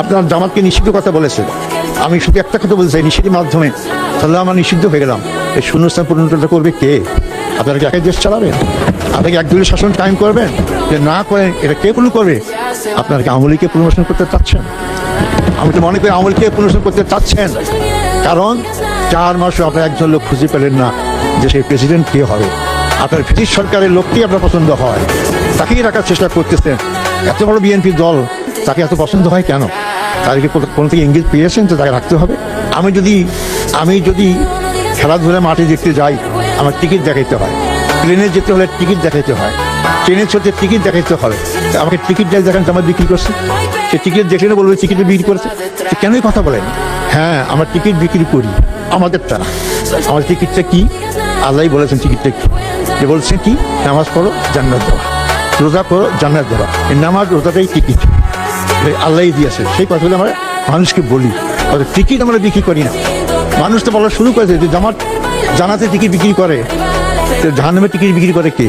আপনার জামাতকে নিষিদ্ধ কথা বলেছে, আমি শুধু একটা কথা বলতে চাই, নিষিদ্ধের মাধ্যমে তাহলে আমরা নিষিদ্ধ হয়ে গেলাম। এই শূন্যস্থান পূরণটা করবে কে? আপনারা কি একাই দেশ চালাবেন? আপনাকে একদলীয় শাসন কায়েম করবেন? যে না করেন এটা কে পূরণ করবে? আপনারা কি আওয়ামী লীগকে পুনর্বাসন করতে চাচ্ছেন? আমি তো মনে করি আওয়ামী লীগকে পুনর্বাসন করতে চাচ্ছেন, কারণ 4 মাসও আপনার একজন লোক খুঁজে পেলেন না যে সেই প্রেসিডেন্ট কে হবে। আপনার ব্রিটিশ সরকারের লোকটি আপনার পছন্দ হয়, তাকেই রাখার চেষ্টা করতেছেন। এত বড় বিএনপি দল, তাকে এত পছন্দ হয় কেন? তাদেরকে কোনো থেকে ইঙ্গিত পেয়েছেন তো তাকে রাখতে হবে? আমি যদি খেলাধুলা মাঠে দেখতে যাই, আমার টিকিট দেখাইতে হয়। প্লেনে যেতে হলে টিকিট দেখাইতে হয়, ট্রেনে চলতে টিকিট দেখাইতে হবে। আমাকে টিকিট দেখান তো আমার বিক্রি করছে, সে টিকিট দেখলে বলবে টিকিট বিক্রি করেছে। কেনই কথা বলেন? হ্যাঁ, আমরা টিকিট বিক্রি করি, আমাদেরটা। আমার টিকিটটা কি? আল্লাহ বলেছেন টিকিটটা কি, যে বলছেন কি, নামাজ পড়ো জান্নাত দেওয়া, রোজা করো জান্নাত দেওয়া। এই নামাজ রোজাটাই টিকিট, আল্লাহ দিয়েছে। সেই কথাগুলো আমরা মানুষকে বলি, টিকিট আমরা বিক্রি করি না। মানুষ তো বলা শুরু করেছে যে জামাত জানাতে টিকিট বিক্রি করে, জাহান্নামের টিকিট বিক্রি করে কে?